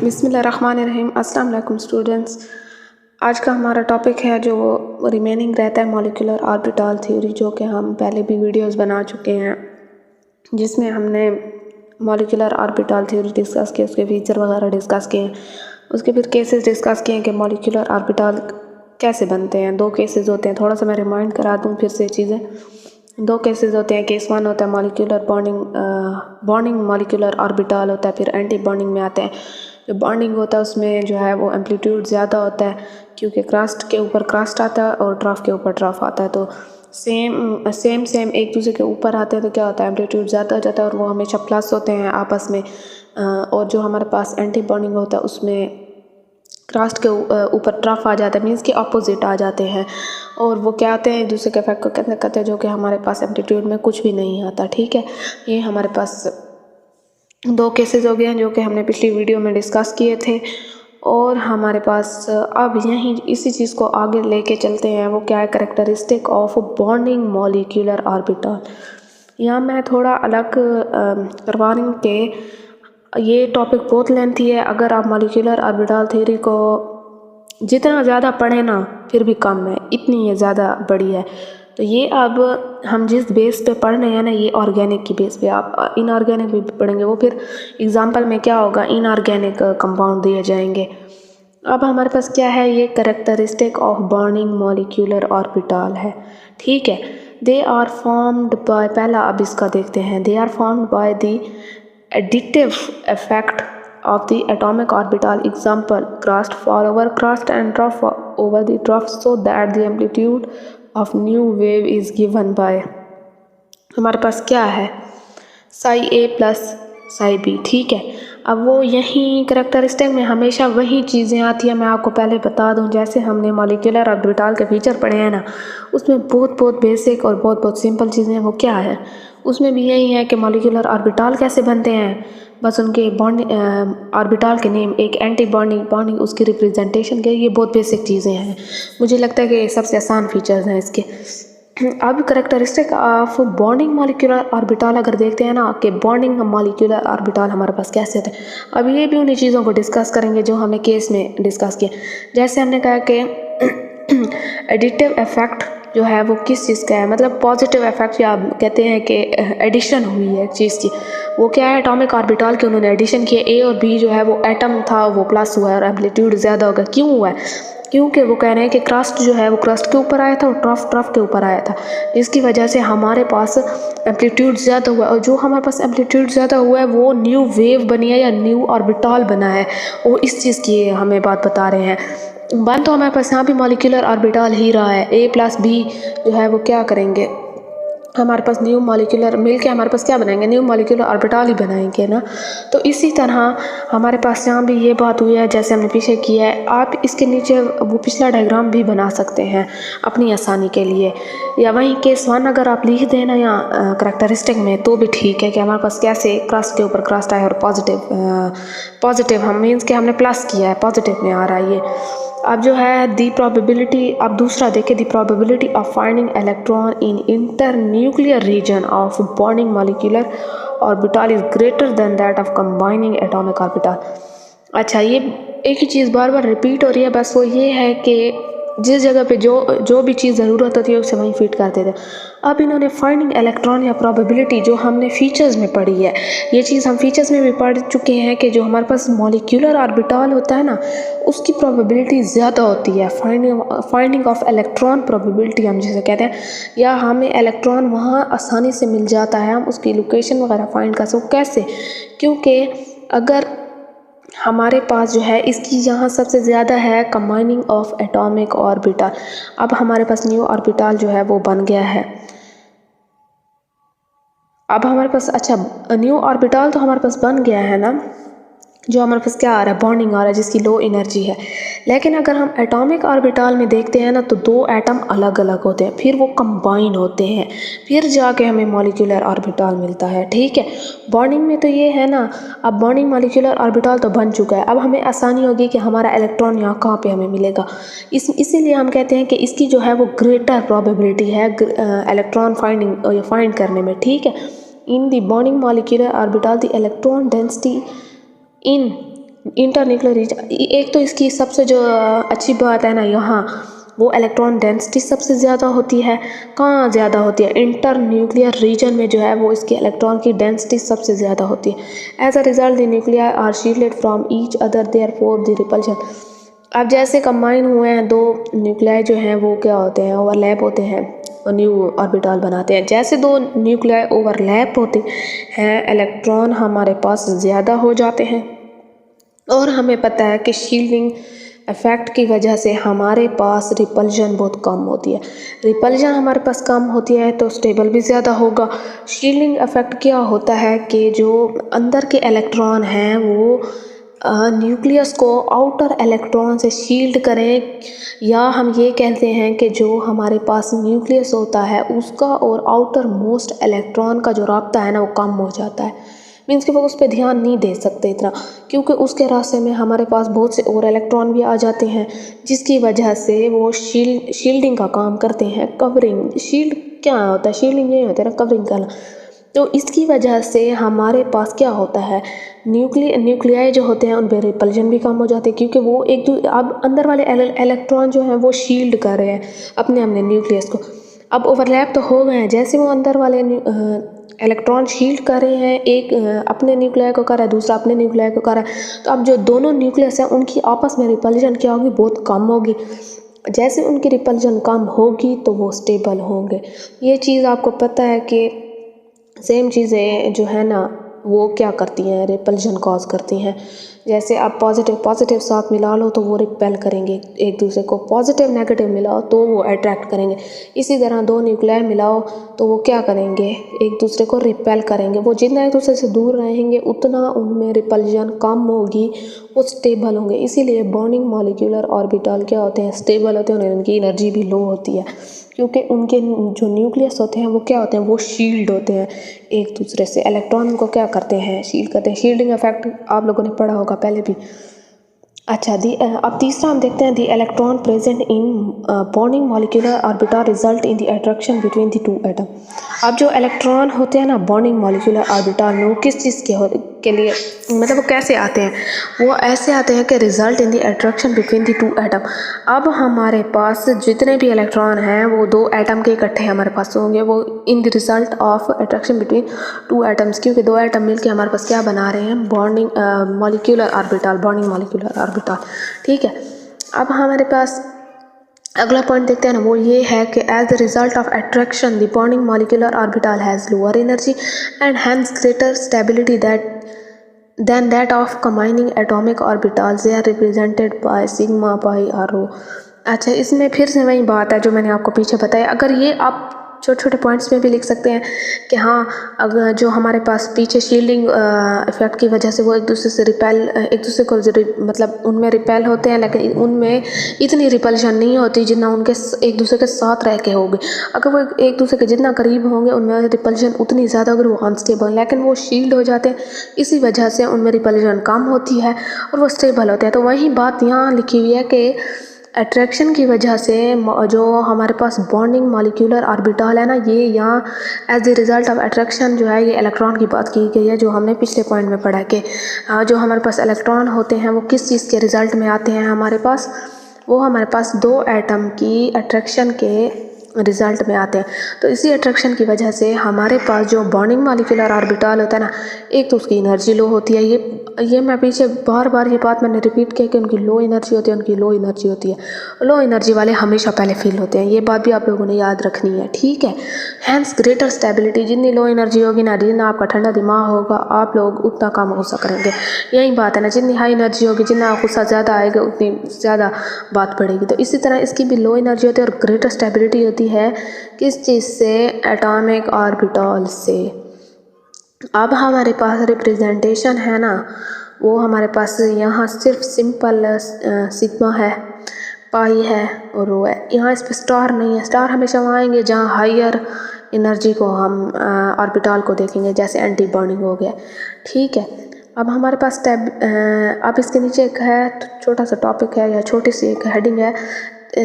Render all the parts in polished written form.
बिस्मिल्लाहिर्रहमानिर्रहीम। अस्सलाम वालेकुम स्टूडेंट्स। आज का हमारा टॉपिक है जो रिमेनिंग रहता है मॉलिक्यूलर ऑर्बिटल थ्योरी, जो कि हम पहले भी वीडियोस बना चुके हैं, जिसमें हमने मॉलिक्यूलर ऑर्बिटल थ्योरी डिस्कस की, उसके फीचर वगैरह डिस्कस किए हैं, उसके फिर केसेस डिस्कस किए हैं कि मॉलिक्यूलर ऑर्बिटल कैसे बनते हैं। 2 केसेस होते हैं, थोड़ा सा मैं रिमाइंड करा दूँ फिर से चीज़ें। 2 केसेस होते हैं। केस 1 होता है मॉलिक्यूलर बॉन्डिंग मॉलिक्यूलर ऑर्बिटल होता है, फिर एंटी बॉन्डिंग में आते हैं। जो बॉन्डिंग होता है उसमें जो है वो एम्पलीट्यूड ज़्यादा होता है, क्योंकि क्रस्ट के ऊपर क्रस्ट आता है और ट्रफ के ऊपर ट्रफ आता है, तो सेम एक दूसरे के ऊपर आते हैं, तो क्या होता है एम्पलीट्यूड ज़्यादा हो जाता है और वो हमेशा प्लस होते हैं आपस में। और जो हमारे पास एंटी बॉन्डिंग होता है उसमें क्रस्ट के ऊपर ट्रफ आ जाता है, मीन्स कि अपोजिट आ जाते हैं, और वो क्या आते हैं एक दूसरे के इफेक्ट को कैसे करते हैं, जो कि हमारे पास एम्पलीट्यूड में कुछ भी नहीं आता। ठीक है, ये हमारे पास 2 केसेस हो गए हैं जो कि हमने पिछली वीडियो में डिस्कस किए थे। और हमारे पास अब यहीं इसी चीज़ को आगे लेके चलते हैं। वो क्या है, characteristic of bonding molecular orbital. यहाँ मैं थोड़ा अलग करवा रही हूँ कि ये टॉपिक बहुत लेंथी है। अगर आप मॉलिक्यूलर ऑर्बिटल थ्योरी को जितना ज़्यादा पढ़ें ना फिर भी कम है, इतनी ये ज़्यादा बड़ी है। तो ये अब हम जिस बेस पे पढ़ रहे हैं ना, ये ऑर्गेनिक की बेस पे, आप इनऑर्गेनिक भी पढ़ेंगे, वो फिर एग्जांपल में क्या होगा, इनऑर्गेनिक कंपाउंड दिए जाएंगे। अब हमारे पास क्या है, ये characteristic of bonding molecular orbital है। ठीक है, दे आर फॉर्म्ड बाय, पहला अब इसका देखते हैं, they are formed by the additive effect of the atomic orbital. Example, crust fall over crust and trough over the trough, so that the amplitude of new wave is given by, हमारे पास क्या है, साई ए plus psi B. ठीक है, अब वो यहीं characteristic में हमेशा वही चीज़ें आती हैं। मैं आपको पहले बता दूं, जैसे हमने मॉलिक्यूलर ऑर्बिटल के फीचर पढ़े हैं ना, उसमें बहुत बेसिक और बहुत सिंपल चीज़ें हैं। वो क्या है, उसमें भी यही है कि मॉलिक्यूलर ऑर्बिटल कैसे बनते हैं, बस उनके ऑर्बिटल के नेम, एक एंटी बॉन्डिंग उसकी रिप्रेजेंटेशन के, ये बहुत बेसिक चीज़ें हैं। मुझे लगता है कि ये सबसे आसान फीचर्स हैं इसके। अब characteristic of bonding molecular orbital अगर देखते हैं ना, कि बॉन्डिंग मॉलिक्यूलर ऑर्बिटल हमारे पास कैसे होते हैं, अब ये भी उन्हीं चीज़ों को डिस्कस करेंगे जो हमने केस में डिस्कस किया। जैसे हमने कहा कि एडिटिव इफेक्ट जो है वो किस चीज़ का है, मतलब पॉजिटिव इफेक्ट, या कहते हैं कि एडिशन हुई है एक चीज़ की। वो क्या है, एटॉमिक ऑर्बिटल के उन्होंने एडिशन किया, ए और बी जो है वो एटम था वो प्लस हुआ है और एम्पलीट्यूड ज़्यादा होगा। क्यों हुआ है, क्योंकि वो कह रहे हैं कि क्रस्ट जो है वो क्रस्ट के ऊपर आया था और ट्रफ के ऊपर आया था, जिसकी वजह से हमारे पास एम्पलीट्यूड ज़्यादा हुआ है। और जो हमारे पास एम्पलीट्यूड ज़्यादा हुआ है वो न्यू वेव बनी है या न्यू ऑर्बिटल बना है, वो इस चीज़ की हमें बात बता रहे हैं। बन तो हमारे पास यहाँ भी मॉलिक्यूलर ऑर्बिटल ही रहा है, ए प्लस बी जो है वो क्या करेंगे, हमारे पास न्यू मॉलिक्यूलर मिलके हमारे पास क्या बनाएंगे, न्यू मॉलिक्यूलर ऑर्बिटल ही बनाएंगे ना। तो इसी तरह हमारे पास यहाँ भी ये बात हुई है, जैसे हमने पीछे किया है। आप इसके नीचे वो पिछला डायग्राम भी बना सकते हैं अपनी आसानी के लिए, या वहीं केस 1 अगर आप लिख देना या करेक्टरिस्टिक में तो भी ठीक है, कि हमारे पास कैसे क्रस्ट के ऊपर क्रस्ट आया और पॉजिटिव हम मीन्स कि हमने प्लस किया है, पॉजिटिव में आ रहा है ये। अब जो है दी प्रोबेबिलिटी, अब दूसरा देखें, the probability of finding electron in internuclear region of bonding molecular orbital is greater than that of combining atomic orbital. अच्छा, ये एक ही चीज़ बार बार रिपीट हो रही है, बस वो ये है कि जिस जगह पे जो भी चीज़ ज़रूरत होती है उसे वहीं फिट करते थे। अब इन्होंने फाइंडिंग इलेक्ट्रॉन या प्रोबेबिलिटी जो हमने फीचर्स में पढ़ी है, ये चीज़ हम फीचर्स में भी पढ़ चुके हैं कि जो हमारे पास मॉलिक्यूलर ऑर्बिटल होता है ना, उसकी प्रोबेबिलिटी ज़्यादा होती है। फाइंडिंग ऑफ इलेक्ट्रॉन प्रोबेबिलिटी हम जिसे कहते हैं, या हमें इलेक्ट्रॉन वहाँ आसानी से मिल जाता है, हम उसकी लोकेशन वगैरह फाइंड कर सकते। कैसे, क्योंकि अगर हमारे पास जो है इसकी यहाँ सबसे ज़्यादा है कंबाइनिंग ऑफ एटॉमिक ऑर्बिटल। अब हमारे पास न्यू ऑर्बिटल जो है वो बन गया है। अब हमारे पास, अच्छा, न्यू ऑर्बिटल तो हमारे पास बन गया है ना, जो हमारे पास क्या आ रहा है, बॉन्डिंग आ रहा है जिसकी लो एनर्जी है। लेकिन अगर हम एटॉमिक ऑर्बिटल में देखते हैं ना, तो 2 एटम अलग अलग होते हैं, फिर वो कंबाइन होते हैं, फिर जाके हमें मॉलिक्यूलर ऑर्बिटल मिलता है। ठीक है, बॉन्डिंग में तो ये है ना, अब बॉन्डिंग मॉलिक्यूलर ऑर्बिटल तो बन चुका है, अब हमें आसानी होगी कि हमारा इलेक्ट्रॉन यहाँ कहाँ पे हमें मिलेगा। इसीलिए हम कहते हैं कि इसकी जो है वो ग्रेटर प्रोबेबिलिटी है इलेक्ट्रॉन फाइंड करने में। ठीक है, in the bonding molecular orbital the electron density in inter nuclear एक तो इसकी सबसे जो अच्छी बात है ना, यहाँ वो इलेक्ट्रॉन डेंसिटी सबसे ज़्यादा होती है। कहाँ ज़्यादा होती है? इंटर न्यूक्लियर रीजन में जो है वो इसकी इलेक्ट्रॉन की डेंसिटी सबसे ज़्यादा होती है। As a result the nuclear are shielded from each other, therefore the repulsion. अब जैसे कंबाइन हुए हैं दो न्यूक्लियाई जो हैं वो क्या होते हैं? ओवरलैप होते हैं और न्यू ऑर्बिटल बनाते हैं। जैसे दो न्यूक्लियाई ओवरलैप होते हैं, इलेक्ट्रॉन हमारे पास ज़्यादा हो जाते हैं। और हमें पता है कि शील्डिंग इफेक्ट की वजह से हमारे पास रिपल्जन बहुत कम होती है। रिपल्जन हमारे पास कम होती है तो स्टेबल भी ज़्यादा होगा। शील्डिंग इफेक्ट क्या होता है कि जो अंदर के इलेक्ट्रॉन हैं वो न्यूक्लियस को आउटर इलेक्ट्रॉन से शील्ड करें, या हम ये कहते हैं कि जो हमारे पास न्यूक्लियस होता है उसका और आउटर मोस्ट इलेक्ट्रॉन का जो राब्ता है ना वो कम हो जाता है। मीन्स कि वो उस पर ध्यान नहीं दे सकते इतना, क्योंकि उसके रास्ते में हमारे पास बहुत से और इलेक्ट्रॉन भी आ जाते हैं, जिसकी वजह से वो शील्डिंग का काम करते हैं। कवरिंग, शील्ड क्या होता है? शील्डिंग ये होता है ना, कवरिंग करना। तो इसकी वजह से हमारे पास क्या होता है, न्यूक्लियाई जो होते हैं उन पर रिपल्जन भी कम हो जाते हैं, क्योंकि वो अब अंदर वाले इलेक्ट्रॉन जो हैं वो शील्ड कर रहे हैं अपने अपने न्यूक्लियस को। अब ओवरलैप तो हो गए हैं, जैसे वो अंदर वाले इलेक्ट्रॉन शील्ड कर रहे हैं, एक अपने न्यूक्लियाई को कर रहा है, दूसरा अपने न्यूक्लियाई को कर रहा है। तो अब जो दोनों न्यूक्लियस हैं उनकी आपस में रिपल्जन क्या होगी? बहुत कम होगी। जैसे उनकी रिपल्जन कम होगी तो वो स्टेबल होंगे। ये चीज़ आपको पता है कि सेम चीज़ें जो है ना वो क्या करती हैं? रिपल्जन कॉज करती हैं। जैसे आप पॉजिटिव साथ मिला लो तो वो रिपेल करेंगे एक दूसरे को, पॉजिटिव नेगेटिव मिलाओ तो वो अट्रैक्ट करेंगे। इसी तरह दो न्यूक्लियाई मिलाओ तो वो क्या करेंगे? एक दूसरे को रिपेल करेंगे। वो जितना एक दूसरे से दूर रहेंगे उतना उनमें रिपल्जन कम होगी, वो स्टेबल होंगे। इसीलिए बॉन्डिंग मॉलिक्यूलर ऑर्बिटल क्या होते हैं? स्टेबल होते हैं और उनकी एनर्जी भी लो होती है, क्योंकि उनके जो न्यूक्लियस होते हैं वो क्या होते हैं? वो शील्ड होते हैं एक दूसरे से। इलेक्ट्रॉन को क्या करते हैं? शील्ड करते हैं। शील्डिंग इफेक्ट आप लोगों ने पढ़ा होगा पहले भी। अच्छा अब तीसरा हम देखते हैं, the electron present in bonding molecular orbital result in the attraction between the two atom. अब जो इलेक्ट्रॉन होते हैं ना बॉन्डिंग मॉलिक्यूलर ऑर्बिटल में, वो किस चीज़ के लिए, मतलब वो कैसे आते हैं? वो ऐसे आते हैं कि result in the attraction between the two atom. अब हमारे पास जितने भी इलेक्ट्रॉन हैं वो दो एटम के इकट्ठे हमारे पास होंगे, वो in the result of attraction between two atoms, क्योंकि दो एटम मिलकर हमारे पास क्या बना रहे हैं? Bonding molecular orbital, bonding molecular orbital. ठीक है, अब हमारे पास अगला पॉइंट देखते हैं ना, वो ये है कि as the result of attraction the bonding molecular orbital has lower energy and hence greater stability than that of combining atomic orbitals. They are represented by sigma, pi और rho। अच्छा, इसमें फिर से वही बात है जो मैंने आपको पीछे बताया। अगर ये आप छोटे छोटे पॉइंट्स में भी लिख सकते हैं कि हाँ, अगर जो हमारे पास पीछे शील्डिंग इफेक्ट की वजह से वो एक दूसरे से एक दूसरे को मतलब उनमें रिपेल होते हैं, लेकिन उनमें इतनी रिपल्शन नहीं होती जितना उनके एक दूसरे के साथ रह के होगी। अगर वो एक दूसरे के जितना करीब होंगे उनमें रिपल्शन उतनी ज़्यादा होगी, वो अनस्टेबल, लेकिन वो शील्ड हो जाते हैं, इसी वजह से उनमें रिपल्शन कम होती है और वो स्टेबल होते हैं। तो वही बात यहाँ लिखी हुई है कि अट्रैक्शन की वजह से जो हमारे पास बॉन्डिंग मॉलिक्यूलर ऑर्बिटल है ना, ये यहाँ as the result of attraction जो है, ये इलेक्ट्रॉन की बात की गई है जो हमने पिछले पॉइंट में पढ़ा कि जो हमारे पास इलेक्ट्रॉन होते हैं वो किस चीज़ के रिज़ल्ट में आते हैं हमारे पास? वो हमारे पास दो एटम की अट्रैक्शन के रिज़ल्ट में आते हैं। तो इसी अट्रैक्शन की वजह से हमारे पास जो बॉन्डिंग मॉलिक्यूलर ऑर्बिटल होता है ना, एक तो उसकी एनर्जी लो होती है। ये मैं पीछे बार ये बात मैंने रिपीट किया कि उनकी लो एनर्जी होती है, उनकी लो एनर्जी होती है। लो एनर्जी वाले हमेशा पहले फील होते हैं, ये बात भी आप लोगों ने याद रखनी है। ठीक है, हैंस ग्रेटर स्टेबिलिटी, जितनी लो एनर्जी होगी ना, जितना आपका ठंडा दिमाग होगा, आप लोग उतना कम गुस्सा करेंगे। यही बात है ना, जितनी हाई एनर्जी होगी, जितना गुस्सा ज़्यादा आएगा उतनी ज़्यादा बात बढ़ेगी। तो इसी तरह इसकी भी लो एनर्जी होती है और ग्रेटर स्टेबिलिटी होती है किस चीज़ से? एटॉमिक ऑर्बिटल से। अब हमारे पास रिप्रेजेंटेशन है ना, वो हमारे पास यहाँ सिर्फ सिंपल सिग्मा है, पाई है और रो है। यहाँ इस पर स्टार नहीं है। स्टार हमेशा वहाँ आएंगे जहाँ हायर एनर्जी को हम ऑर्बिटल को देखेंगे, जैसे एंटी बॉन्डिंग हो गया। ठीक है, अब हमारे पास अब इसके नीचे एक है छोटा सा टॉपिक है या छोटी सी एक हेडिंग है,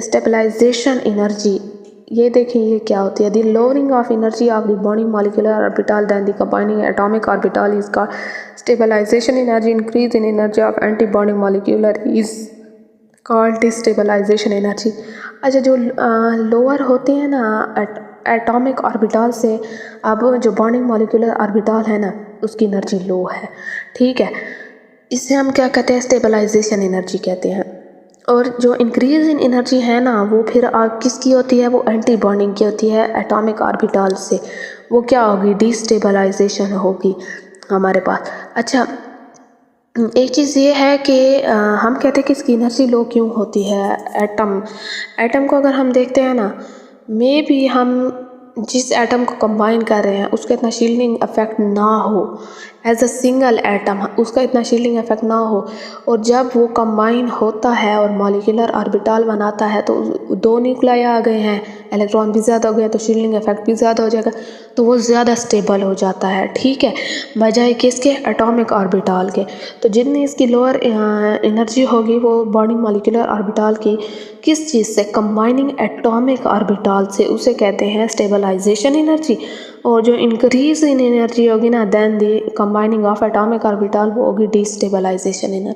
स्टेबलाइजेशन एनर्जी। ये देखिए ये क्या होती है, the lowering of energy of the bonding molecular orbital than the combining atomic orbital is called stabilisation energy. Increase in energy of antibonding molecular is called destabilisation energy. अच्छा, जो lower होते हैं ना एटॉमिक ऑर्बिटल से, अब जो bonding molecular orbital है ना उसकी एनर्जी लो है, ठीक है, इससे हम क्या कहते हैं, स्टेबलाइजेशन एनर्जी कहते हैं। और जो इंक्रीज इन एनर्जी है ना वो फिर किसकी होती है, वो एंटी बॉन्डिंग की होती है एटॉमिक ऑर्बिटल से, वो क्या होगी, डिस्टेबलाइजेशन होगी हमारे पास। अच्छा, एक चीज़ ये है कि हम कहते हैं कि इसकी एनर्जी लो क्यों होती है। एटम को अगर हम देखते हैं ना, मे भी हम जिस एटम को कंबाइन कर रहे हैं उसका इतना शील्डिंग इफेक्ट ना हो, एज अ सिंगल एटम उसका इतना शील्डिंग इफेक्ट ना हो, और जब वो कंबाइन होता है और मॉलिक्यूलर ऑर्बिटल बनाता है तो दो न्यूक्लियाई आ गए हैं, इलेक्ट्रॉन भी ज़्यादा हो गया तो शील्डिंग इफेक्ट भी ज़्यादा हो जाएगा, तो वो ज़्यादा स्टेबल हो जाता है, ठीक है, बजाय किसके, एटॉमिक ऑर्बिटल के। तो जितनी इसकी लोअर एनर्जी होगी वो बॉन्डिंग मॉलिक्यूलर ऑर्बिटल की किस चीज़ से, कंबाइनिंग एटॉमिक ऑर्बिटल से, उसे कहते हैं स्टेबलाइजेशन एनर्जी। और जो इंक्रीज इन एनर्जी होगी ना than the combining of atomic orbital वो होगी डिस्टेबलाइजेशन एनर्जी।